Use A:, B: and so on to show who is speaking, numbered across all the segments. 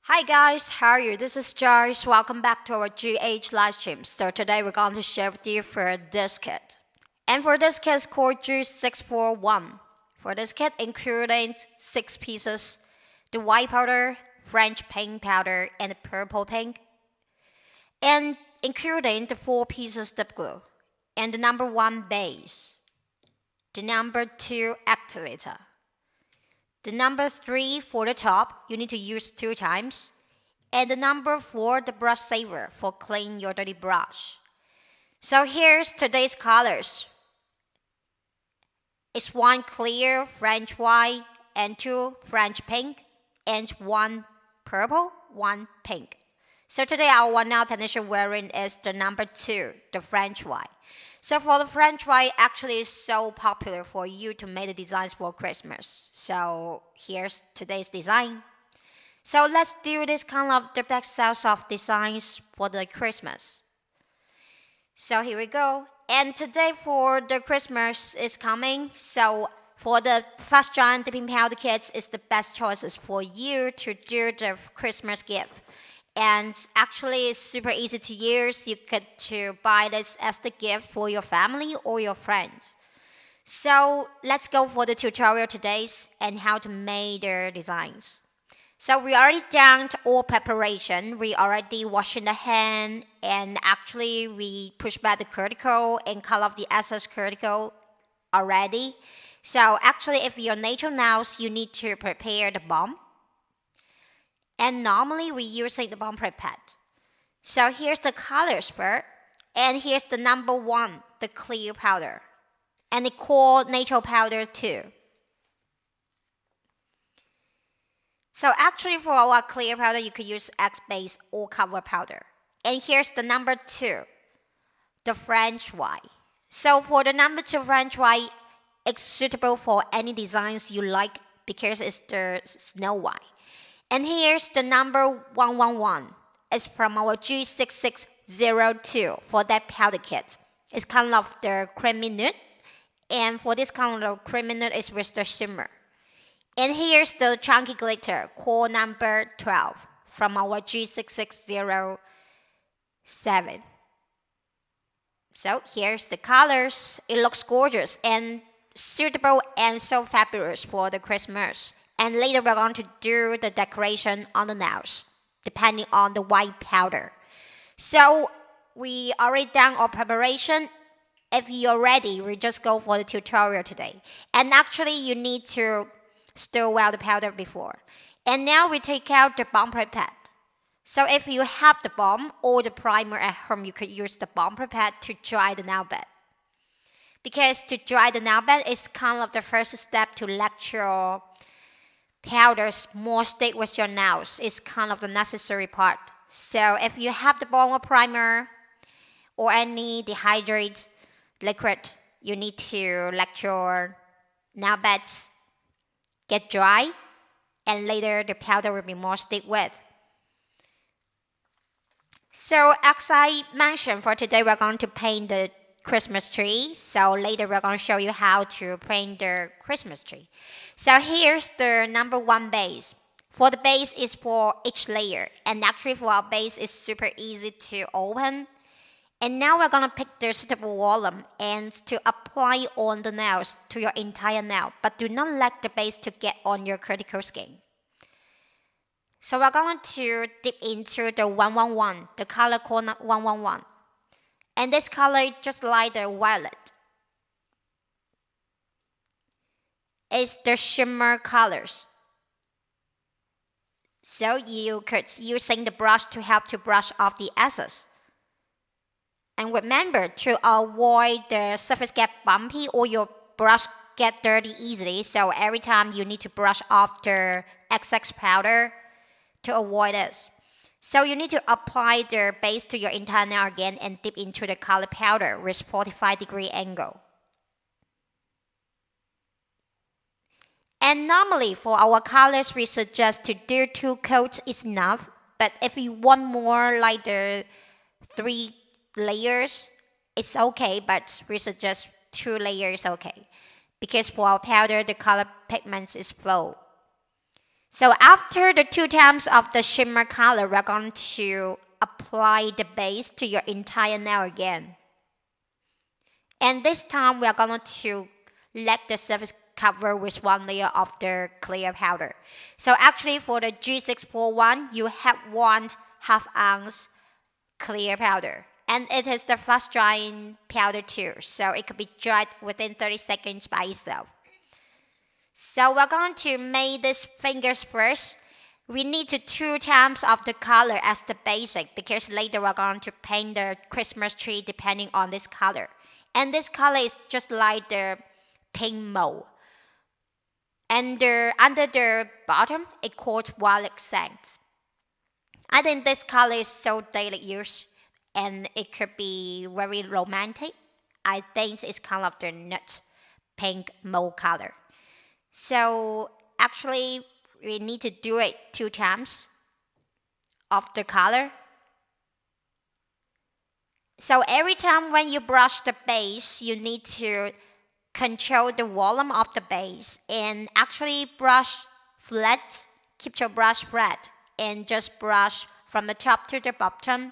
A: Hi guys, how are you? This is Joyce. Welcome back to our GH live stream. So today we're going to share with you for this kit. And for this kit it's called G641. For this kit including 6 pieces, the white powder, French pink powder, and the purple pink. And including the 4 pieces dip glue, and the number 1 base, the number 2 activator. The number 3 for the top, you need to use 2 times. And the number 4, the brush saver for cleaning your dirty brush. So here's today's colors. It's 1 clear French white, and 2 French pink, and 1 purple, 1 pink. So today our one now technician wearing is the number 2, the French white. So for the French white, actually is so popular for you to make the designs for Christmas. So here's today's design. So let's do this kind of duplex styles of designs for the Christmas. So here we go. And today for the Christmas is coming. So for the fast giant dipping powder kits is the best choices for you to do the Christmas gift. And actually it's super easy to use. You could to buy this as the gift for your family or your friends. So let's go for the tutorial today and how to make their designs. So we already done all preparation. We already washing the hand, and actually we push back the cuticle and cut off the excess cuticle already. So actually if you're natural nails, you need to prepare the balm. And normally we using the balm prepared. So here's the colors first, and here's the number 1, the clear powder, and the core natural powder too. So actually for our clear powder, you could use X base or cover powder. And here's the number 2, the French white. So for the number 2 French white, it's suitable for any designs you like because it's the Snow White. And here's the number 111. It's from our G6602 for that powder kit. It's kind of the creamy nude. And for this kind of creamy nude is with the shimmer. And here's the chunky glitter, core number 12 from our G6607. So here's the colors. It looks gorgeous and suitable and so fabulous for the Christmas. And later we're going to do the decoration on the nails, depending on the white powder. So we already done our preparation. If you're ready, we just go for the tutorial today. And actually you need to stir well the powder before. And now we take out the balm prepared. So if you have the balm or the primer at home, you could use the balm prepared to dry the nail bed. Because to dry the nail bed is kind of the first step to let your powders more stick with your nails. It's kind of the necessary part. So if you have the balm or primer or any dehydrated liquid, you need to let your nail beds get dry, and later the powder will be more stick with. So as I mentioned, for today we're going to paint the Christmas tree. So later we're going to show you how to paint the Christmas tree. So here's the number 1 base. For the base is for each layer, and actually for our base is super easy to open. And now we're going to pick the suitable volume and to apply on the nails to your entire nail, but do not let the base to get on your cuticle skin. So we're going to dip into the 111, the color code 111. And this color is just like the violet. It's the shimmer colors. So you could using the brush to help to brush off the excess. And remember to avoid the surface get bumpy or your brush get dirty easily. So every time you need to brush off the excess powder to avoid this. So you need to apply the base to your entire nail again and dip into the color powder with 45-degree angle. And normally for our colors, we suggest to do 2 coats is enough. But if you want more like the 3 layers, it's okay, but we suggest 2 layers okay. Because for our powder, the color pigments is flow. So after the 2 times of the shimmer color, we're going to apply the base to your entire nail again. And this time we are going to let the surface cover with 1 layer of the clear powder. So actually for the G641, you have 1/2 ounce clear powder. And it is the fast drying powder too, so it could be dried within 30 seconds by itself. So we're going to make these fingers first. We need 2 times of the color as the basic, because later we're going to paint the Christmas tree depending on this color. And this color is just like the pink mold. And under the bottom, it called violet sand. I think this color is so daily use, and it could be very romantic. I think it's kind of the nut pink mold color. So actually, we need to do it 2 times of the color. So every time when you brush the base, you need to control the volume of the base and actually brush flat. Keep your brush flat and just brush from the top to the bottom.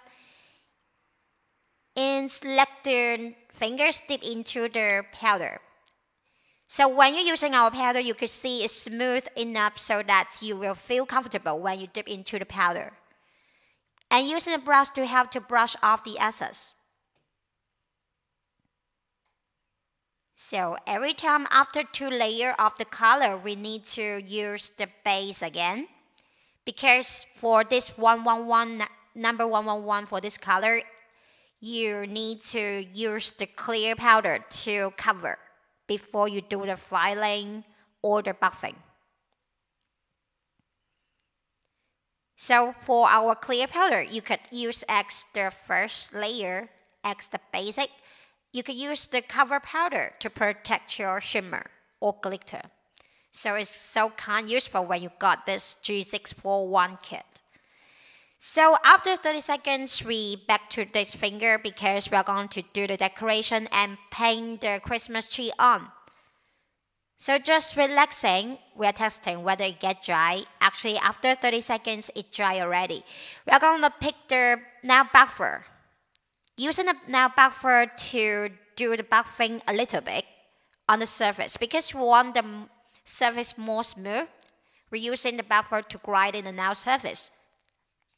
A: And let the fingers dip into the powder. So when you're using our powder, you can see it's smooth enough so that you will feel comfortable when you dip into the powder. And using a brush to help to brush off the excess. So every time after 2 layers of the color, we need to use the base again. Because for this 111, number 111 for this color, you need to use the clear powder to cover before you do the filing or the buffing. So for our clear powder, you could use as the first layer, as the basic. You could use the cover powder to protect your shimmer or glitter. So it's so kind of useful when you got this G641 kit. So after 30 seconds, we back to this finger because we are going to do the decoration and paint the Christmas tree on. So just relaxing, we are testing whether it gets dry. Actually, after 30 seconds, it's dry already. We are going to pick the nail buffer. Using the nail buffer to do the buffing a little bit on the surface. Because we want the surface more smooth, we're using the buffer to grind in the nail surface.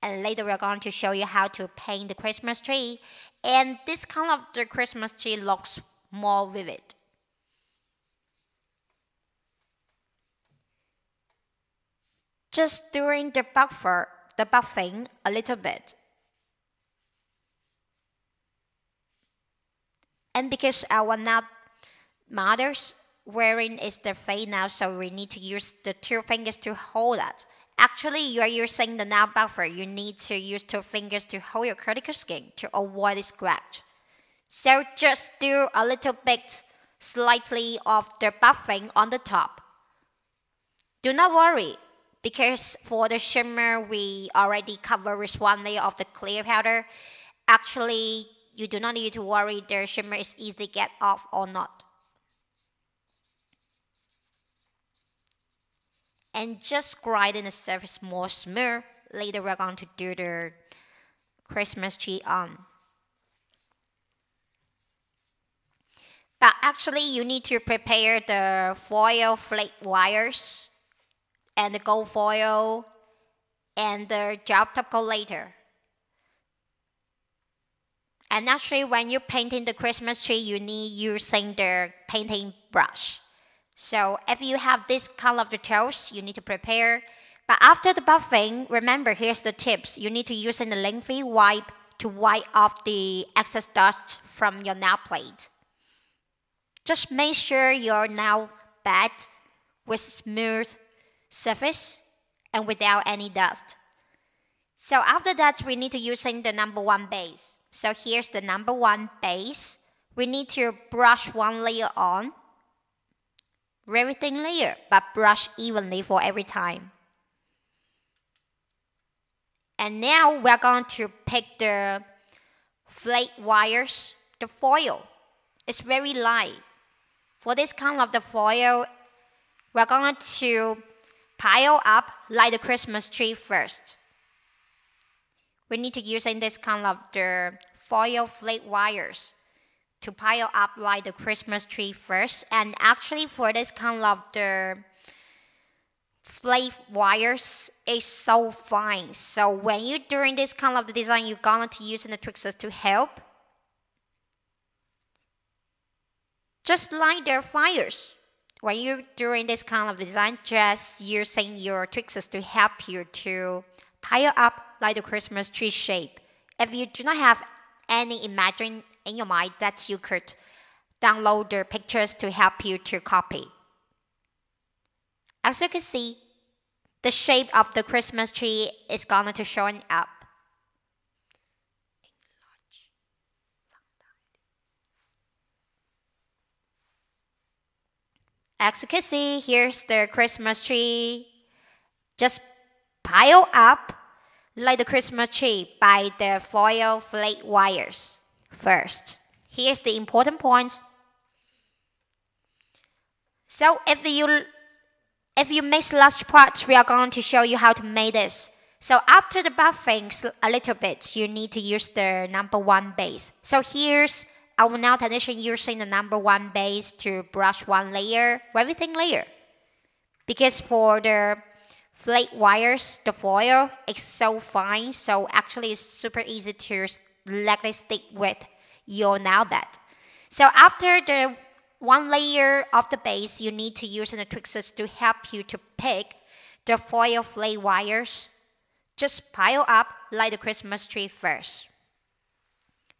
A: And later we're going to show you how to paint the Christmas tree. And this kind of the Christmas tree looks more vivid. Just doing the buffing a little bit. And because our nail mother's wearing is the fake nail, so we need to use the 2 fingers to hold it. Actually, you are using the nail buffer. You need to use 2 fingers to hold your cuticle skin to avoid the scratch. So just do a little bit slightly of the buffing on the top. Do not worry, because for the shimmer, we already covered with 1 layer of the clear powder. Actually, you do not need to worry the shimmer is easy to get off or not. And just grinding the surface more smooth. Later we're going to do the Christmas tree on. But actually you need to prepare the foil flake wires and the gold foil and the gel top coat later. And actually when you're painting the Christmas tree, you need using the painting brush. So if you have this kind of the tools, you need to prepare. But after the buffing, remember, here's the tips. You need to use a lengthy wipe to wipe off the excess dust from your nail plate. Just make sure your nail bed with smooth surface and without any dust. So after that, we need to using the number 1 base. So here's the number 1 base. We need to brush 1 layer on. Very thin layer, but brush evenly for every time. And now we're going to pick the flake wires, the foil. It's very light. For this kind of the foil, we're going to pile up like the Christmas tree first. We need to use in this kind of the foil flat wires to pile up like the Christmas tree first. And actually for this kind of the flat wires is so fine. So when you're doing this kind of the design, you're going to use the tricks to help. Just like the fires. When you're doing this kind of design, just using your tricks to help you to pile up like the Christmas tree shape. If you do not have any imagine in your mind, that you could download the pictures to help you to copy. As you can see, the shape of the Christmas tree is going to showing up. As you can see, here's the Christmas tree. Just pile up like the Christmas tree by the foil flat wires first. Here's the important point. So if you mix large parts, we are going to show you how to make this. So after the buffing a little bit, you need to use the number 1 base. So here's I will now transition using the number 1 base to brush one layer, very thin layer. Because for the flat wires, the foil is so fine, so actually it's super easy to let it stick with your nail bed. So after the 1 layer of the base, you need to use the tricks to help you to pick the foil flat wires. Just pile up like the Christmas tree first.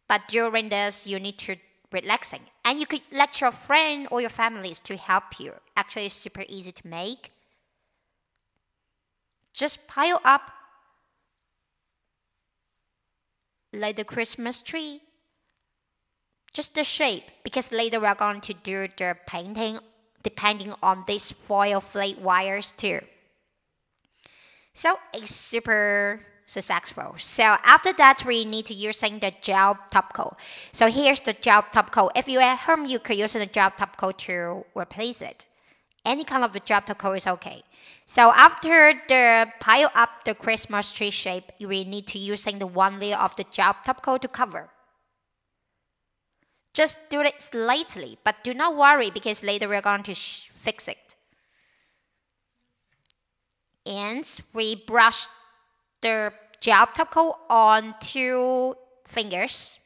A: But during this, you need to relaxing. And you could let your friend or your families to help you. Actually, it's super easy to make. Just pile up like the Christmas tree. Just the shape, because later we're going to do the painting depending on these foil flat wires too. So it's super successful. So after that, we need to using the gel top coat. So here's the gel top coat. If you're at home, you could use the gel top coat to replace it. Any kind of the gel top coat is okay. So after the pile up the Christmas tree shape, we need to using the 1 layer of the gel top coat to cover. Just do it slightly, but do not worry because later we're going to fix it. And we brush the gel top coat on 2 fingers.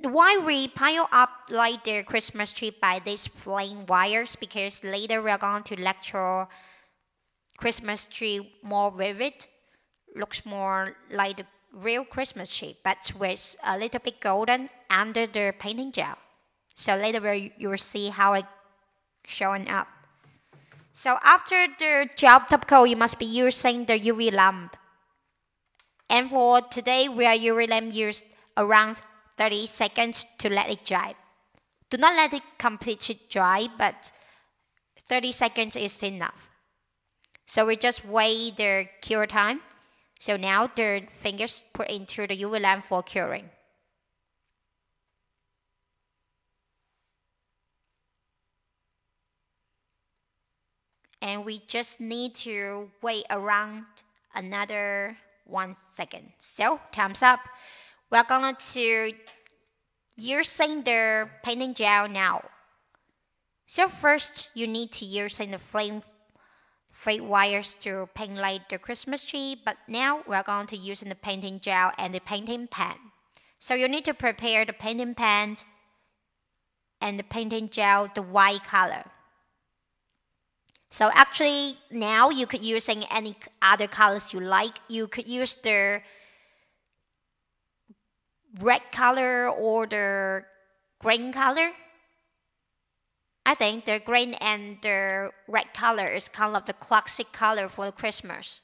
A: Why we pile up like the Christmas tree by these plain wires? Because later we are going to lecture Christmas tree more vivid, looks more like the real Christmas tree, but with a little bit golden under the painting gel. So later you will see how it showing up. So after the gel top coat, you must be using the UV lamp. And for today, we are UV lamp used around 30 seconds to let it dry. Do not let it completely dry, but 30 seconds is enough. So we just wait the cure time. So now the fingers put into the UV lamp for curing. And we just need to wait around another 1 second. So time's up. We're going to using the painting gel now. So first you need to use the flame wires to paint like the Christmas tree, but now we're going to use the painting gel and the painting pen. So you need to prepare the painting pen and the painting gel the white color. So actually now you could use any other colors you like. You could use the red color or the green color. I think the green and the red color is kind of the classic color for the Christmas.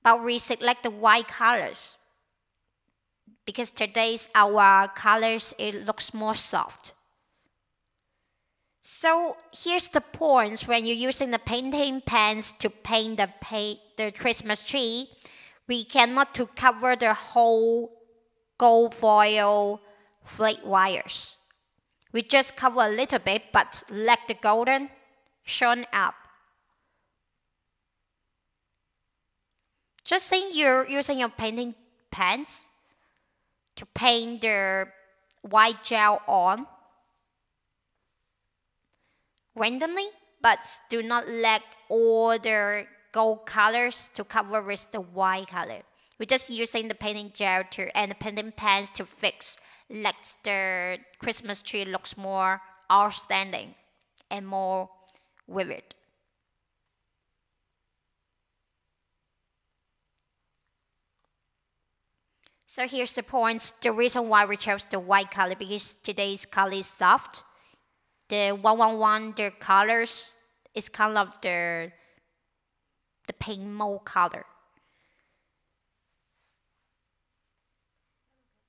A: But we select the white colors because today's our colors, it looks more soft. So here's the points when you're using the painting pens to paint the Christmas tree. We cannot to cover the whole gold foil flat wires. We just cover a little bit, but let the golden shown up. Just think you're using your painting pens to paint the white gel on randomly, but do not let all the gold colors to cover with the white color. We're just using the painting gel and the painting pens to fix, let the Christmas tree looks more outstanding and more vivid. So here's the point. The reason why we chose the white color, because today's color is soft. The 111, the colors is kind of the paint mold color.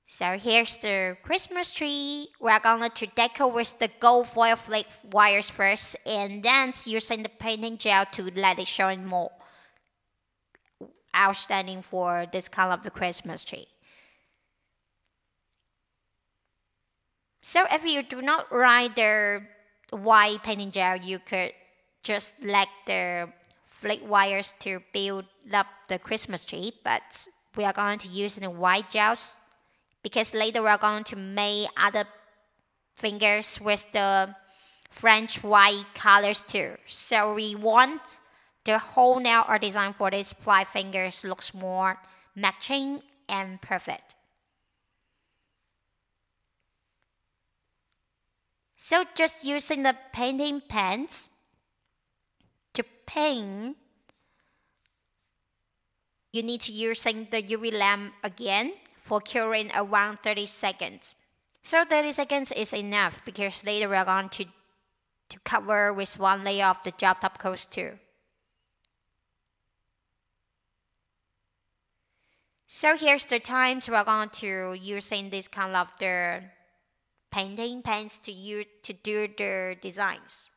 A: So here's the Christmas tree. We're going to decorate with the gold foil flake wires first, and then using the painting gel to let it shine more outstanding for this kind of the Christmas tree. So if you do not write the white painting gel, you could just let the flake wires to build up the Christmas tree, but we are going to use the white gels because later we are going to make other fingers with the French white colors too. So we want the whole nail or design for these 5 fingers looks more matching and perfect. So just using the painting pens to paint, you need to using the UV lamp again for curing around 30 seconds. So 30 seconds is enough because later we are going to cover with 1 layer of the gel top coat too. So here's the times we are going to using this kind of the painting pens to do the designs.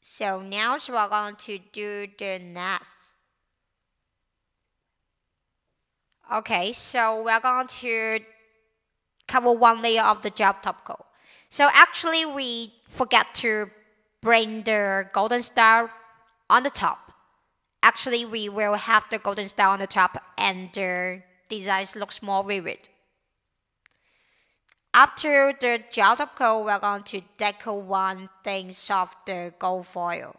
A: So now we are going to do the next. Okay, so we are going to cover 1 layer of the gel top coat. So actually we forget to bring the golden star on the top. Actually we will have the golden star on the top and the designs looks more vivid. After the gel top coat, we're going to decorate 1 thing of the gold foil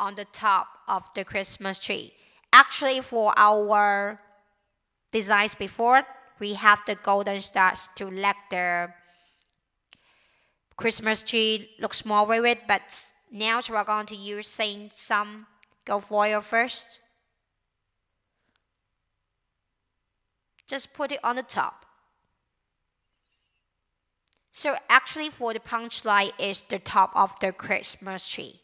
A: on the top of the Christmas tree. Actually, for our designs before, we have the golden stars to let the Christmas tree looks more vivid, but now we're going to use some gold foil first. Just put it on the top. So actually for the punchline is the top of the Christmas tree.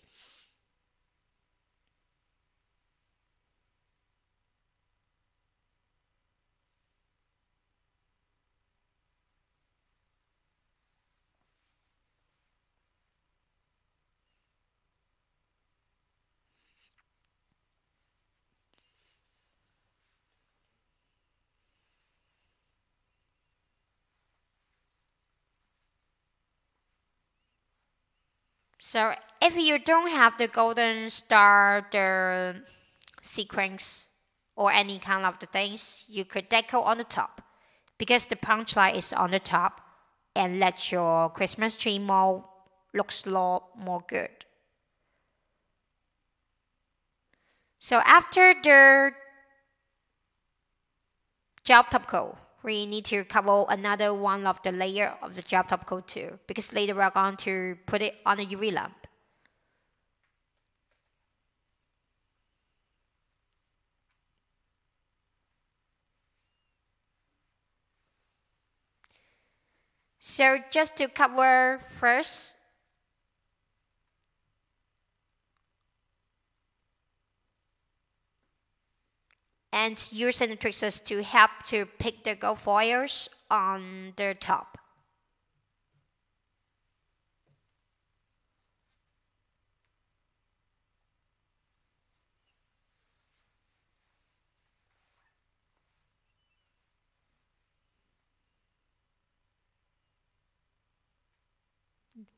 A: So if you don't have the golden star, the sequence, or any kind of the things, you could deco on the top. Because the punchline is on the top and let your Christmas tree looks more good. So after the gel top coat, we need to cover another 1 of the layer of the gel top coat too, because later we're going to put it on a UV lamp. So just to cover first, and using the triggers to help to pick the gold foils on the top.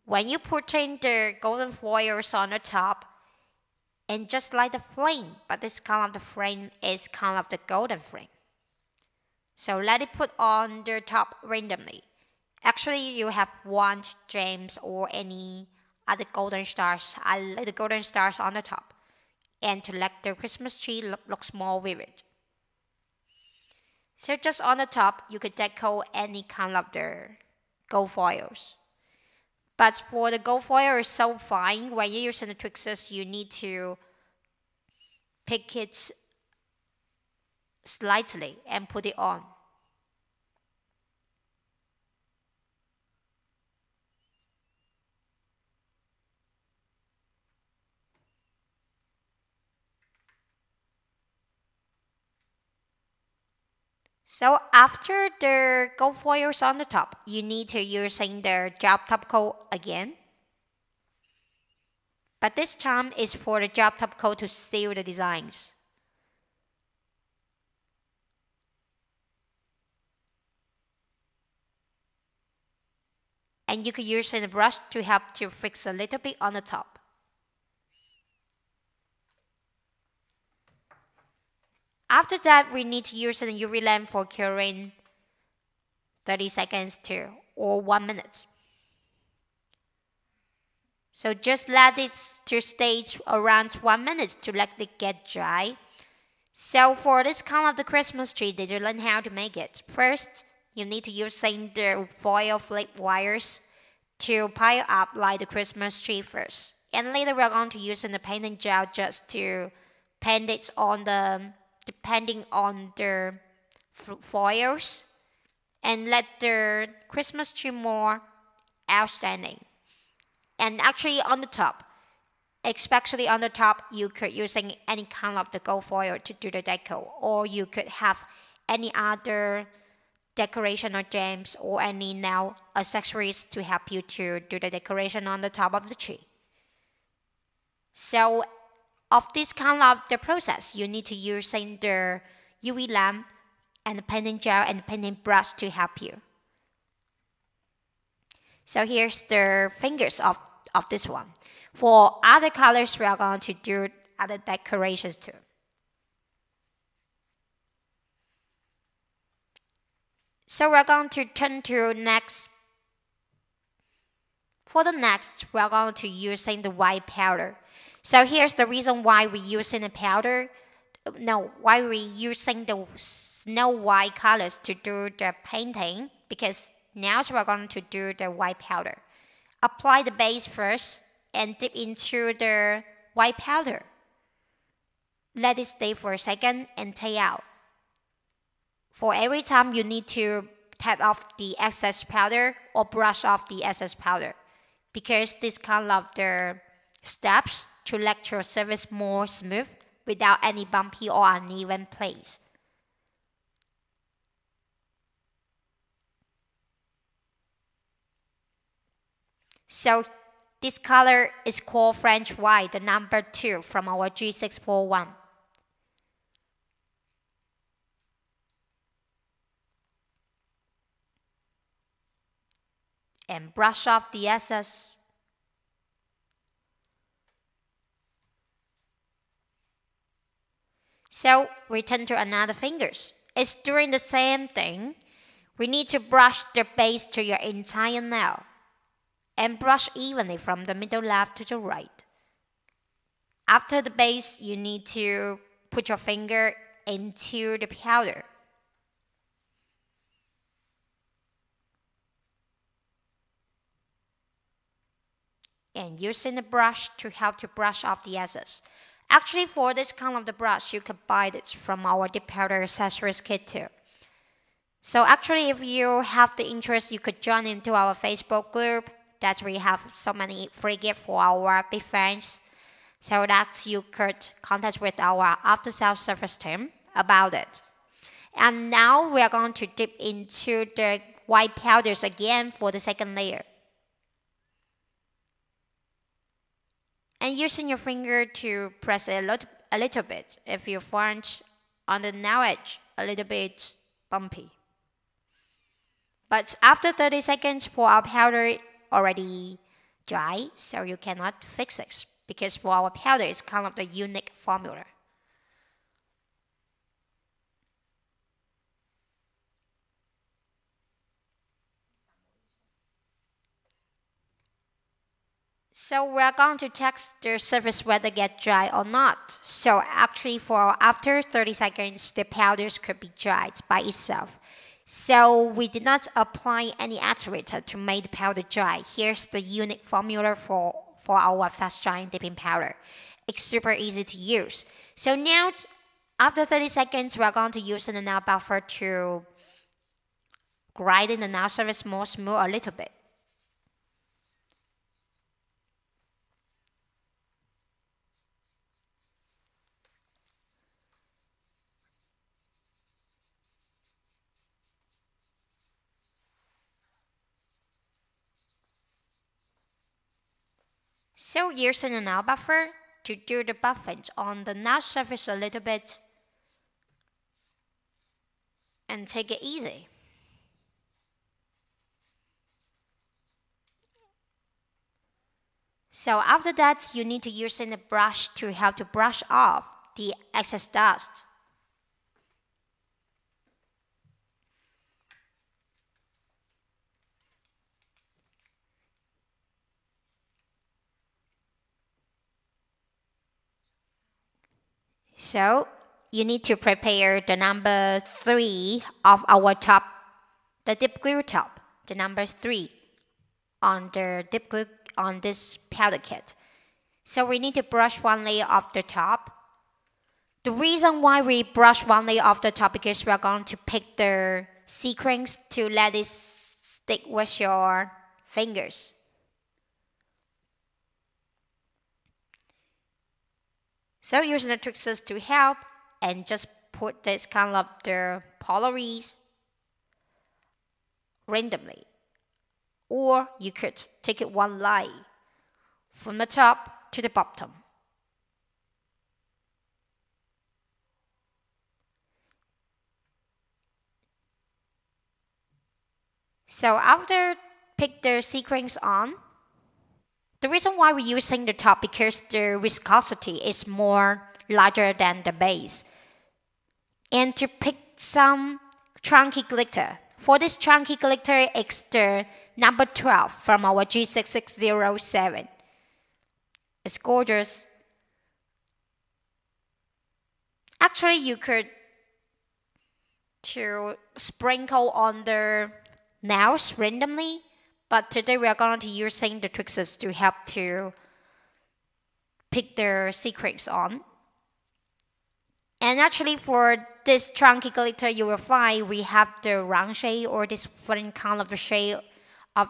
A: When you put in the golden foils on the top, and just like the flame, but this kind of the frame is kind of the golden frame. So let it put on the top randomly. Actually, you have one gems or any other golden stars. I like the golden stars on the top, and to let the Christmas tree looks more vivid. So just on the top, you could decorate any kind of the gold foils. But for the gold foil is so fine, when you're using the Twixes, you need to pick it slightly and put it on. So after the gold foils on the top, you need to using the job top coat again. But this time is for the job top coat to seal the designs. And you could use a brush to help to fix a little bit on the top. After that, we need to use an UV lamp for curing 30 seconds to or 1 minute. So just let it to stay around 1 minute to let it get dry. So for this kind of the Christmas tree, did you learn how to make it? First, you need to use the foil flip wires to pile up like the Christmas tree first. And later we're going to use the painting gel just to paint it on the depending on the foils and let the Christmas tree more outstanding. And actually on the top, especially on the top, you could using any kind of the gold foil to do the deco, or you could have any other decoration or gems or any now accessories to help you to do the decoration on the top of the tree. So of this kind of the process, you need to use the UV lamp and the painting gel and the painting brush to help you. So here's the fingers of this one. For other colors, we are going to do other decorations too. So we're going to turn to next. For the next, we're going to using the white powder. So here's the reason why we're using the powder. No, why we're using the snow white colors to do the painting, because now we're going to do the white powder. Apply the base first and dip into the white powder. Let it stay for a second and take out. For every time you need to tap off the excess powder or brush off the excess powder, because this kind of the steps to let your surface more smooth without any bumpy or uneven place. So this color is called French white, the number 2 from our G641. And brush off the excess. So we turn to another fingers. It's doing the same thing. We need to brush the base to your entire nail and brush evenly from the middle left to the right. After the base, you need to put your finger into the powder. And using the brush to help to brush off the excess. Actually, for this kind of the brush, you could buy this from our dip powder accessories kit too. So actually, if you have the interest, you could join into our Facebook group. That's where we have so many free gifts for our big fans. So that you could contact with our after-sales service team about it. And now we are going to dip into the white powders again for the second layer. And using your finger to press a little bit if you find on the nail edge a little bit bumpy. But after 30 seconds for our powder already dry, so you cannot fix it. Because for our powder, it's kind of the unique formula. So we're going to test the surface whether get dry or not. So actually for after 30 seconds, the powders could be dried by itself. So we did not apply any activator to make the powder dry. Here's the unique formula for our fast drying dipping powder. It's super easy to use. So now after 30 seconds, we're going to use the nail buffer to grind the nail surface more smooth a little bit. So using a nail buffer to do the buffing on the nail surface a little bit and take it easy. So after that, you need to use a brush to help to brush off the excess dust. So you need to prepare the number 3 of our top, the dip glue top, the number 3 on the dip glue on this powder kit. So we need to brush one layer off the top. The reason why we brush one layer off the top because we are going to pick the sequins to let it stick with your fingers. So use the tweezers to help and just put this kind of the polaries randomly. Or you could take it one line from the top to the bottom. So after pick the sequins on, the reason why we're using the top because the viscosity is more larger than the base. And to pick some chunky glitter. For this chunky glitter, it's the number 12 from our G6607. It's gorgeous. Actually, you could to sprinkle on the nails randomly, but today we are going to using the tweezers to help to pick the sequins on. And actually for this chunky glitter, you will find we have the round shade or this different kind of the shade of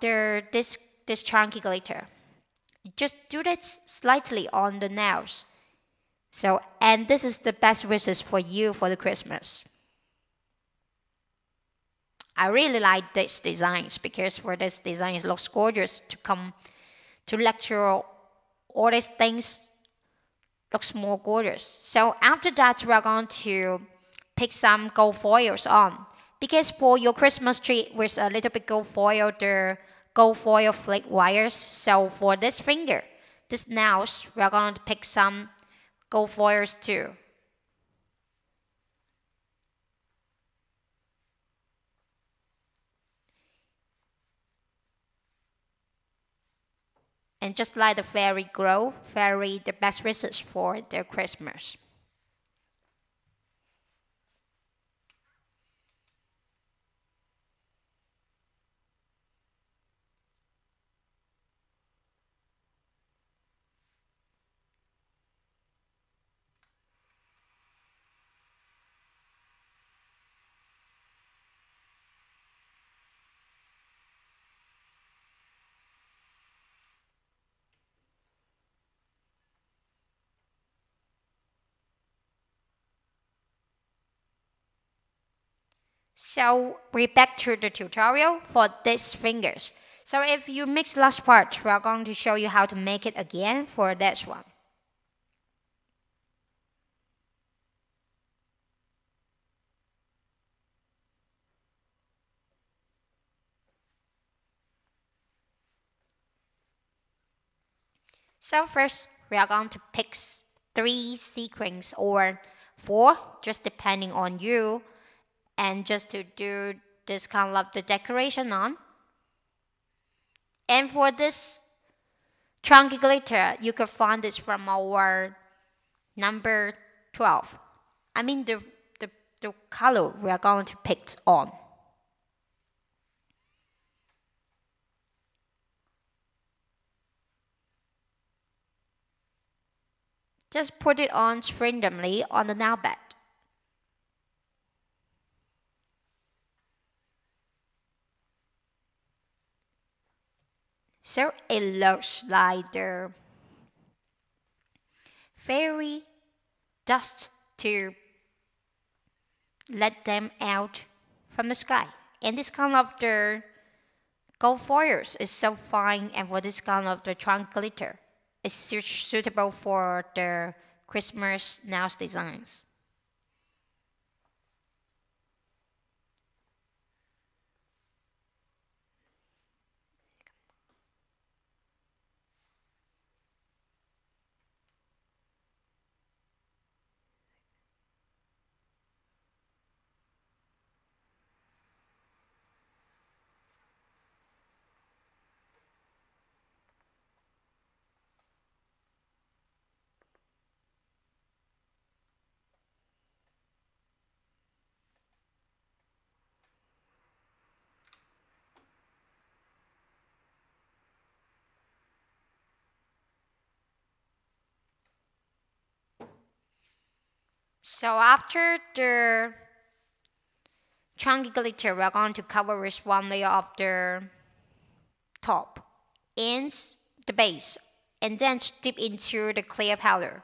A: this chunky glitter. Just do that slightly on the nails. So, and this is the best wishes for you for the Christmas. I really like these designs because for this design it looks gorgeous to come to lecture all these things looks more gorgeous. So after that we are going to pick some gold foils on because for your Christmas tree with a little bit gold foil, the gold foil flake wires. So for this finger, this nails, we are going to pick some gold foils too. And just like the fairy grow, fairy the best wishes for their Christmas. So we're back to the tutorial for these fingers. So if you mix last part, we are going to show you how to make it again for this one. So first, we are going to pick 3 sequins or 4, just depending on you, and just to do this kind of the decoration on. And for this chunky glitter, you can find this from our number 12. I mean the color we are going to pick on. Just put it on randomly on the nail bed. So it looks like the fairy dust to let them out from the sky. And this kind of the gold foils is so fine, and for this kind of the trunk glitter, it's suitable for the Christmas nails designs. So after the chunky glitter, we're going to cover with one layer of the top and the base, and then dip into the clear powder.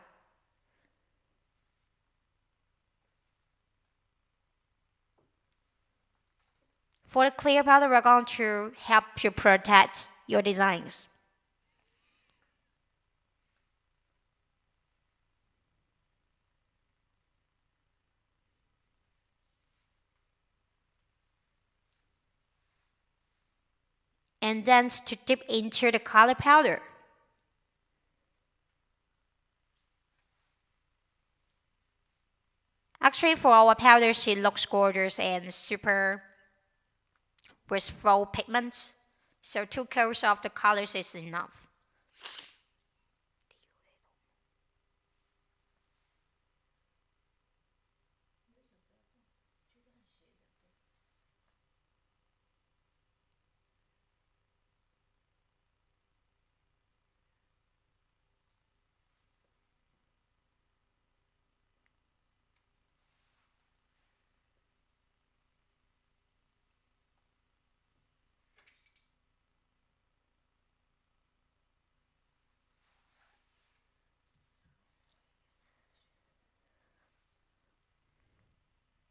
A: For the clear powder, we're going to help you protect your designs. And then to dip into the color powder. Actually, for our powders, it looks gorgeous and super wistful pigments. So 2 coats of the colors is enough.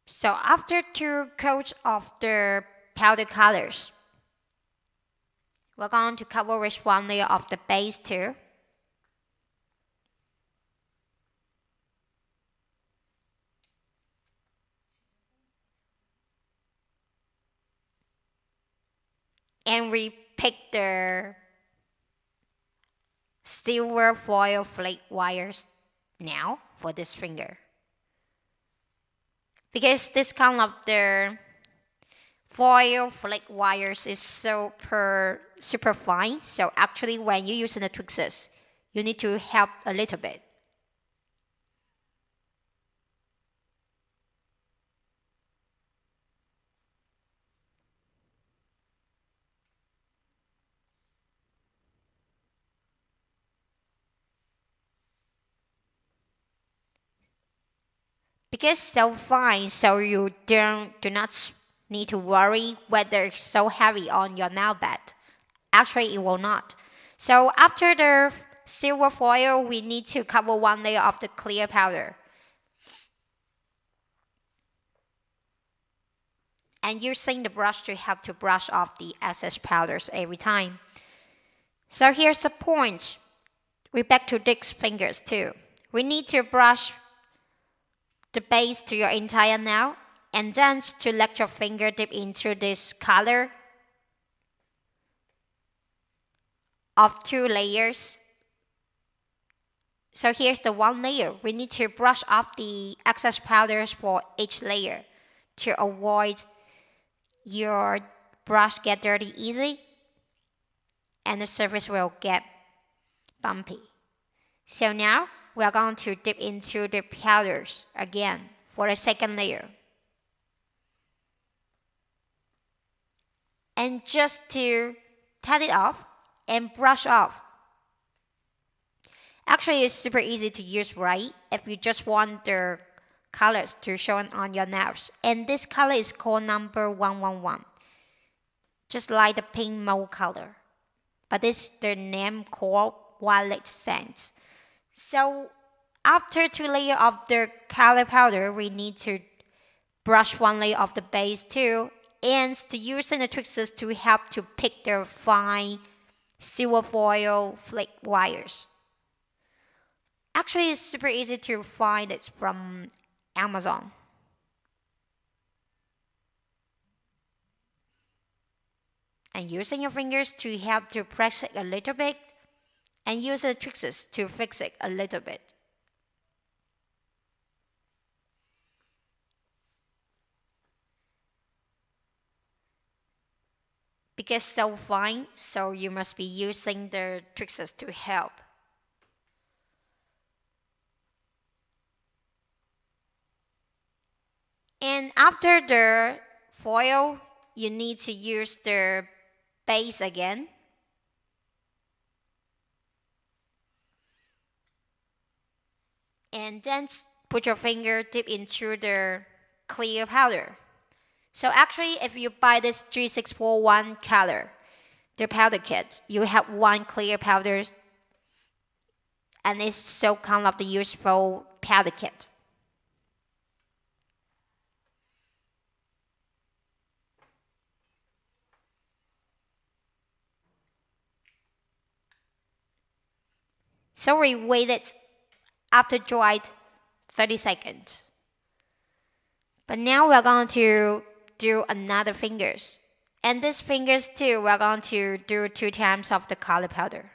A: So after 2 coats of the powder colors, we're going to cover with one layer of the base too. And we pick the silver foil flake wires now for this finger. Because this kind of the foil flake wires is super fine, so actually when you're using the tweezers, you need to help a little bit. Because so fine, so you do not need to worry whether it's so heavy on your nail bed. Actually, it will not. So after the silver foil, we need to cover one layer of the clear powder. And using the brush to help to brush off the excess powders every time. So here's the point. We back to Dick's fingers too. We need to brush the base to your entire nail, and then to let your finger dip into this color of 2 layers So here's the one layer. We need to brush off the excess powders for each layer to avoid your brush get dirty easily and the surface will get bumpy. So now we are going to dip into the powders again for the second layer. And just to tap it off and brush off. Actually, it's super easy to use, right? If you just want the colors to show on your nails. And this color is called number 111. Just like the pink mauve color. But this is the name called violet sand. So after 2 layers of the color powder, we need to brush 1 layer of the base too. And to using the tweezers to help to pick the fine silver foil flake wires. Actually, it's super easy to find it from Amazon. And using your fingers to help to press it a little bit. And use the tweezers to fix it a little bit. Because it's so fine, so you must be using the tweezers to help. And after the foil, you need to use the base again. And then put your finger dip into the clear powder. So actually, if you buy this G641 color, the powder kit, you have 1 clear powder, and it's so kind of the useful powder kit. So we waited after dried 30 seconds. But now we're going to do another fingers. And these fingers too, we're going to do 2 times of the color powder.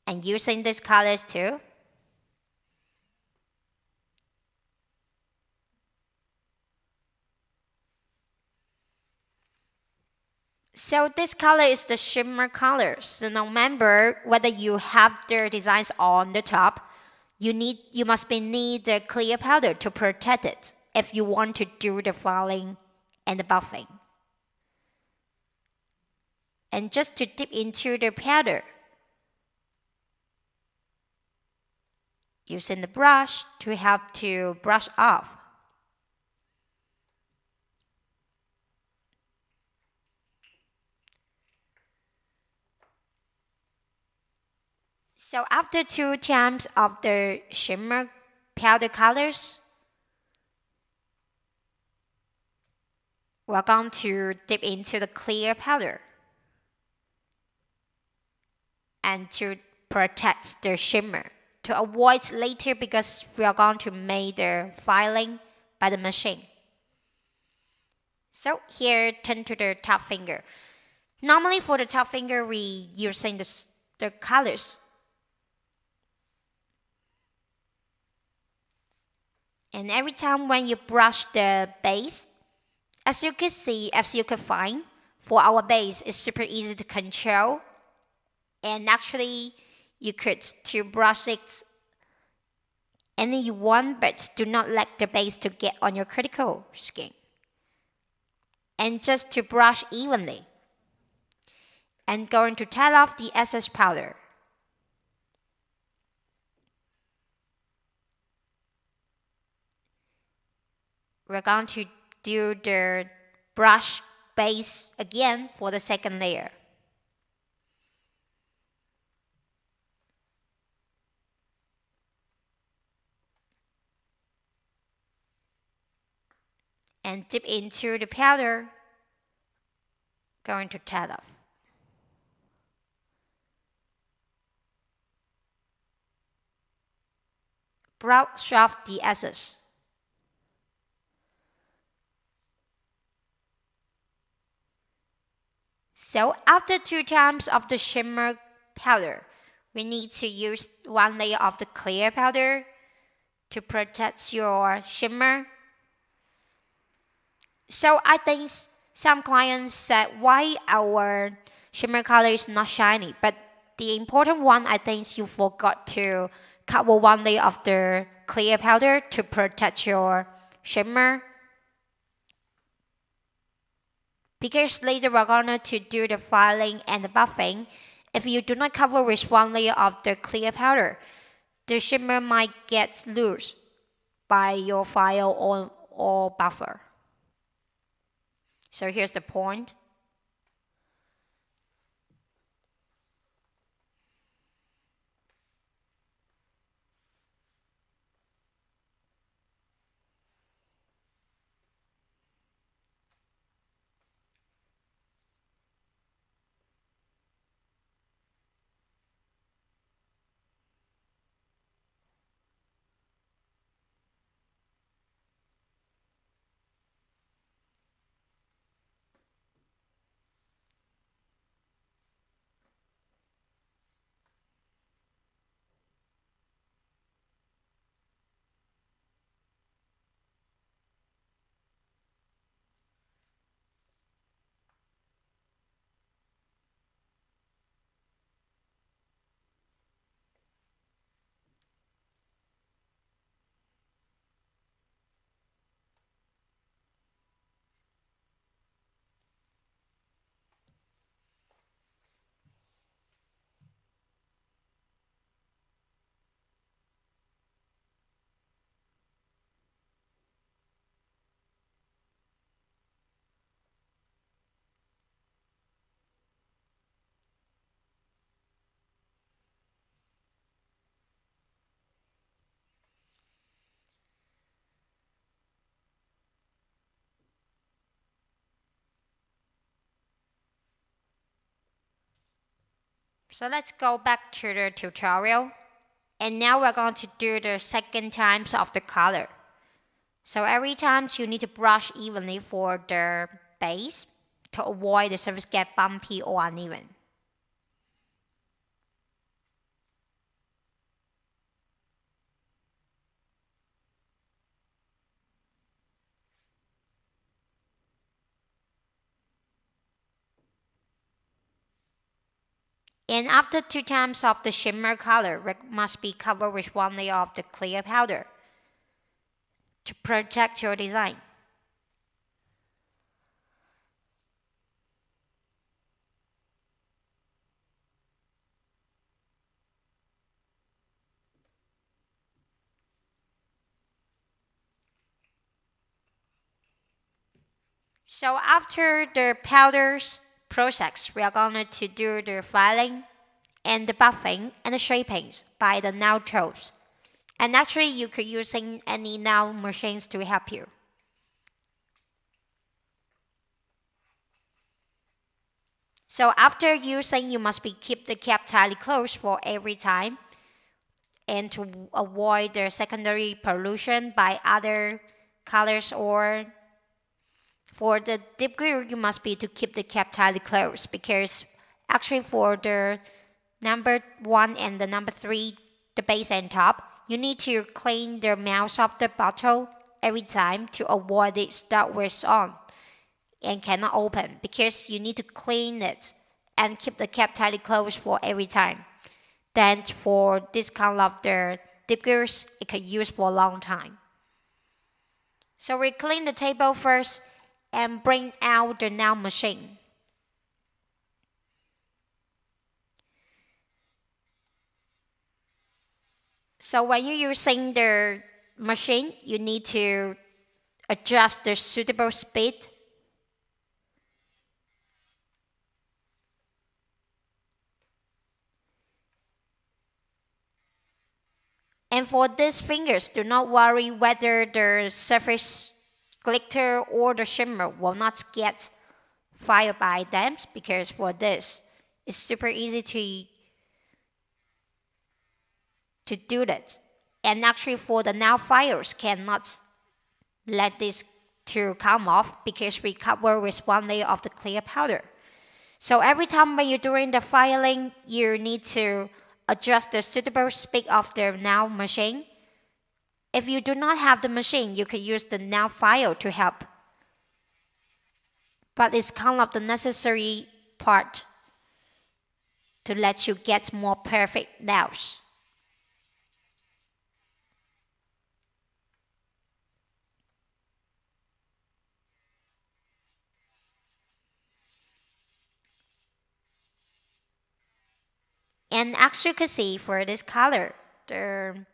A: And using these colors too. So this color is the shimmer color. So no matter whether you have the designs on the top, you must need the clear powder to protect it if you want to do the filing and the buffing. And just to dip into the powder. Using the brush to help to brush off. So after 2 times of the shimmer powder colors, we're going to dip into the clear powder and to protect the shimmer to avoid later because we are going to make the filing by the machine. So here, turn to the top finger. Normally for the top finger, we using the colors. And every time when you brush the base, as you can see, as you can find, for our base, it's super easy to control. And actually, you could to brush it any you want, but do not let the base to get on your critical skin. And just to brush evenly. And going to tap off the excess powder. We're going to do the brush base again for the second layer. And dip into the powder, going to tap off. Brush off the excess. So after 2 times of the shimmer powder. We need to use one layer of the clear powder to protect your shimmer. So I think some clients said why our shimmer color is not shiny, but the important one I think you forgot to cover one layer of the clear powder to protect your shimmer. Because later we're going to do the filing and the buffing. If you do not cover with one layer of the clear powder, the shimmer might get loose by your file or buffer. So here's the point. So let's go back to the tutorial. And now we're going to do the second times of the color. So every time you need to brush evenly for the base to avoid the surface get bumpy or uneven. And after 2 times of the shimmer color, it must be covered with one layer of the clear powder to protect your design. So after the powders process, we are going to do the filing and the buffing and the shapings by the nail tools. And actually you could use any nail machines to help you. So after using, you must keep the cap tightly closed for every time and to avoid the secondary pollution by other colors, or for the dip glue you must to keep the cap tightly closed, because actually for the number 1 and the number 3, the base and top, you need to clean the mouth of the bottle every time to avoid it start with on and cannot open, because you need to clean it and keep the cap tightly closed for every time. Then for this kind of the dip glues, it can use for a long time. So we clean the table first and bring out the nail machine. So when you're using the machine, you need to adjust the suitable speed. And for these fingers, do not worry whether the surface glitter or the shimmer will not get fired by them, because for this, it's super easy to do that. And actually for the nail files, cannot let this to come off because we cover with one layer of the clear powder. So every time when you're doing the filing, you need to adjust the suitable speed of the nail machine. If you do not have the machine, you can use the nail file to help. But it's kind of the necessary part to let you get more perfect nails. And as you can see for this color, the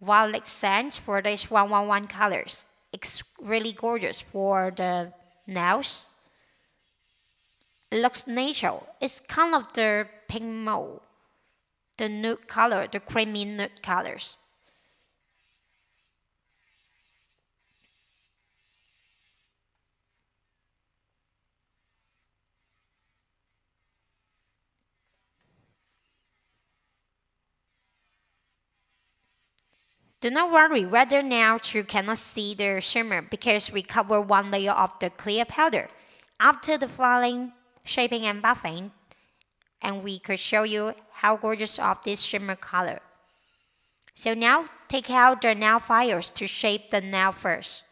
A: violet sand for this 111 colors, it's really gorgeous for the nails. It looks natural. It's kind of the pink mauve, the nude color, the creamy nude colors. Do not worry whether now you cannot see the shimmer because we cover one layer of the clear powder. After the filing, shaping and buffing, and we could show you how gorgeous of this shimmer color. So now take out the nail files to shape the nail first.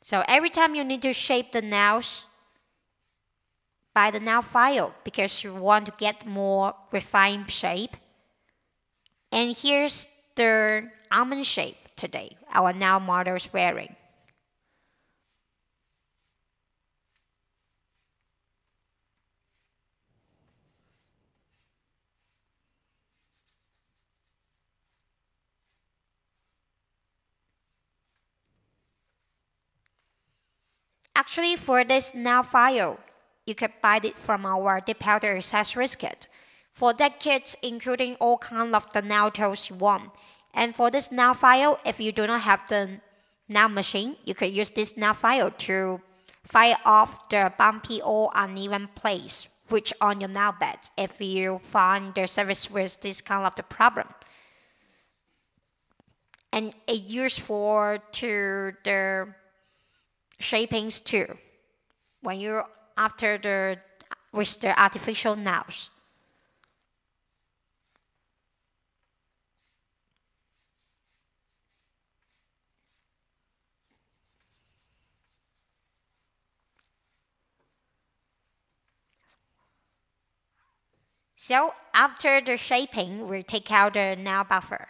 A: So every time you need to shape the nails by the nail file because you want to get more refined shape. And here's the almond shape today our nail model is wearing. Actually, for this nail file, you can buy it from our dip powder accessories kit. For that kit, including all kinds of the nail tools you want. And for this nail file, if you do not have the nail machine, you could use this nail file to file off the bumpy or uneven place, which on your nail bed if you find the surface with this kind of the problem. And it used for to the shapings too when you're after the with the artificial nails. So after the shaping, we take out the nail buffer.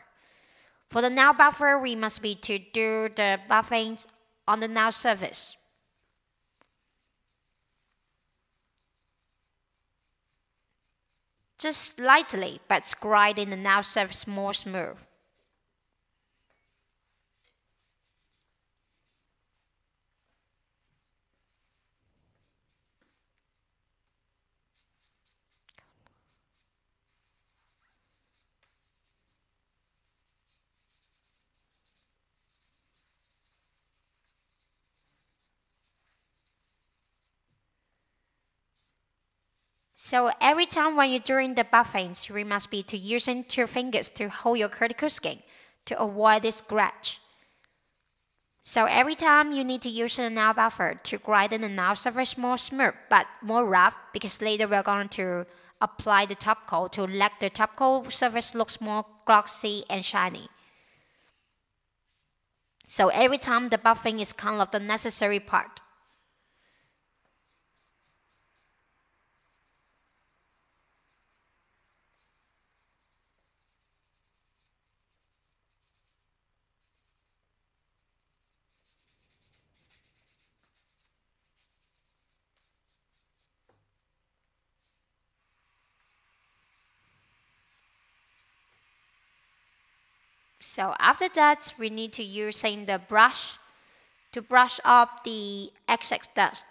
A: For the nail buffer, we must be to do the buffing on the nail surface. Just lightly, but grinding the nail surface more smooth. So every time when you're doing the buffings, you must be to using two fingers to hold your cuticle skin to avoid this scratch. So every time you need to use a nail buffer to grind the nail surface more smooth but more rough because later we're going to apply the top coat to let the top coat surface looks more glossy and shiny. So every time the buffing is kind of the necessary part. So after that, we need to using the brush to brush off the excess dust.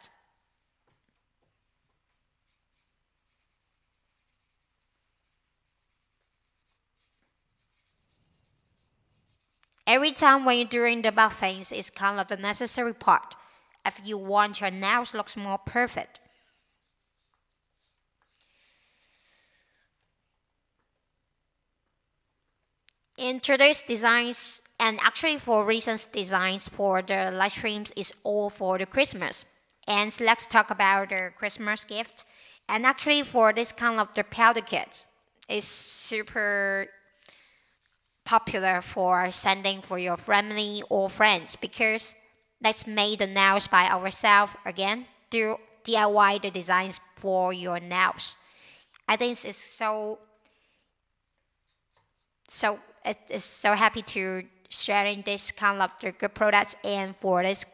A: Every time when you're doing the buffings, it's kind of the necessary part if you want your nails looks more perfect. In today's designs, and actually for recent designs for the live streams is all for the Christmas. And let's talk about the Christmas gift. And actually for this kind of the powder kit is super popular for sending for your family or friends because let's make the nails by ourselves again. Do DIY the designs for your nails. I think it's it's so happy to sharing this kind of the good products and for these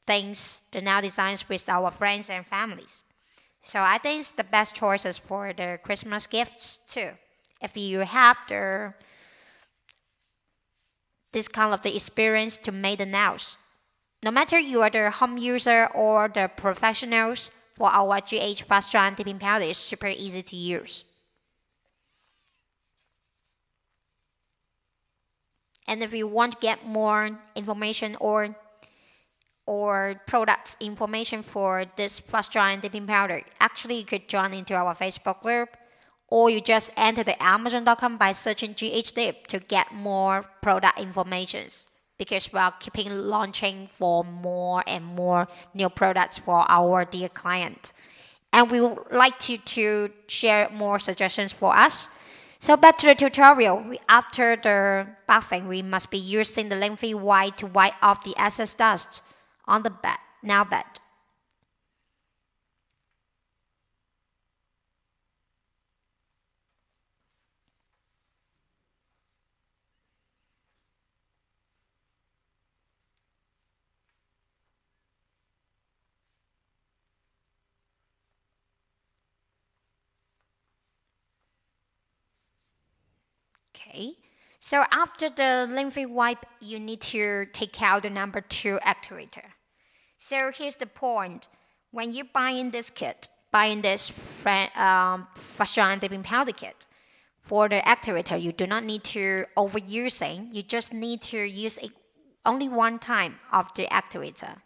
A: things the nail designs with our friends and families. So I think it's the best choices for the Christmas gifts too. If you have this kind of the experience to make the nails. No matter you are the home user or the professionals, for our GH fast dry and dipping powder is super easy to use. And if you want to get more information or products information for this fast dry and dipping powder, actually you could join into our Facebook group or you just enter the Amazon.com by searching GHDip to get more product informations because we are keeping launching for more and more new products for our dear client. And we would like to share more suggestions for us. So back to the tutorial. After the buffing, we must be using the lengthy wipe to wipe off the excess dust on the nail bed. Okay, so after the lengthy wipe, you need to take out the number 2 activator. So here's the point. When you buying this kit, buying this fast dry and dipping powder kit, for the activator, you do not need to overusing. You just need to use it only one time of the activator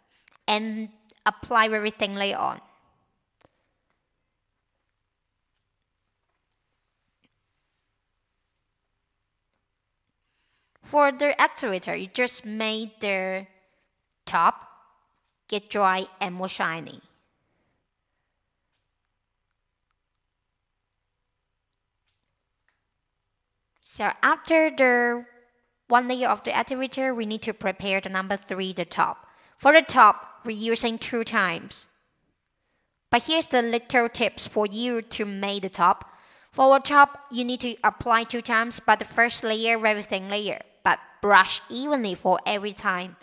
A: and apply very thinly on. For the activator, you just made the top get dry and more shiny. So after the one layer of the activator, we need to prepare the number 3, the top. For the top, we're using 2 times. But here's the little tips for you to make the top. For the top, you need to apply 2 times, but the first layer, very thin layer, but brush evenly for every time.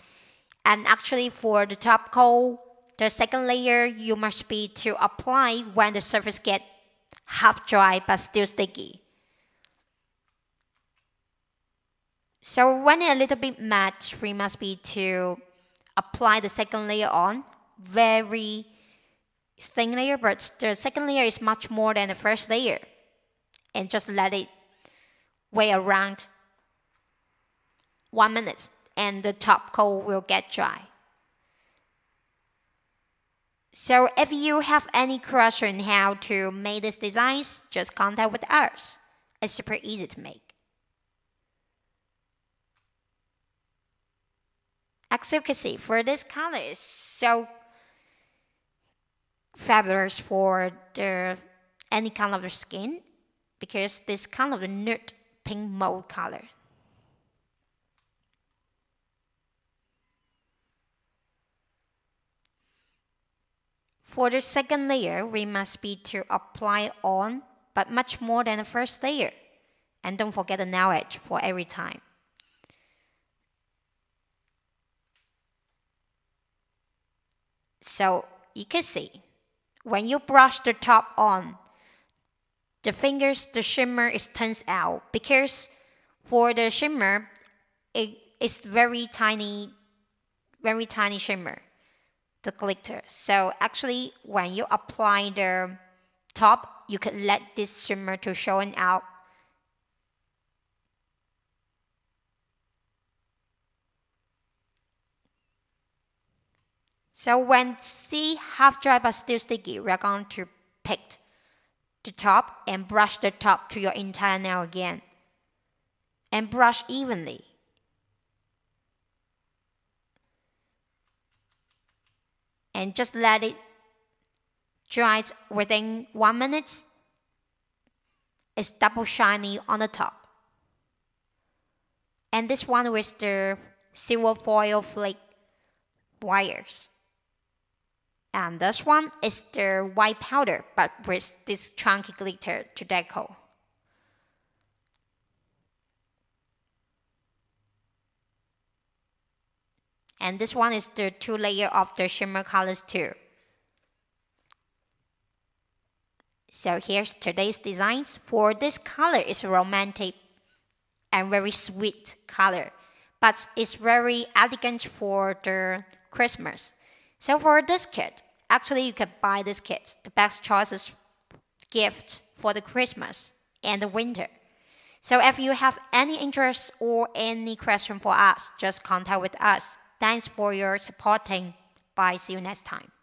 A: And actually for the top coat, the second layer, you must be to apply when the surface gets half dry but still sticky. So when it's a little bit matte, we must be to apply the second layer on, very thin layer, but the second layer is much more than the first layer. And just let it wait around 1 minute and the top coat will get dry. So if you have any question how to make these designs, just contact with us. It's super easy to make. As you can see, for this color is so fabulous for any kind of the skin because this kind of a nude pink mauve color. For the second layer, we must be to apply on, but much more than the first layer. And don't forget the nail edge for every time. So you can see, when you brush the top on, the fingers, the shimmer is turns out because for the shimmer, it is very tiny shimmer, the glitter. So actually, when you apply the top, you can let this shimmer to showing out. So when see half dry but still sticky, we're going to pick the top and brush the top to your entire nail again. and brush evenly. And just let it dry within 1 minute. It's double shiny on the top. And this one with the silver foil flake wires. And this one is the white powder, but with this chunky glitter to deco. And this one is the 2 layer of the shimmer colors too. So here's today's designs. For this color, it's a romantic and very sweet color, but it's very elegant for the Christmas. So for this kit, actually you can buy this kit. The best choice is gift for the Christmas and the winter. So if you have any interest or any question for us, just contact with us. Thanks for your supporting. Bye. See you next time.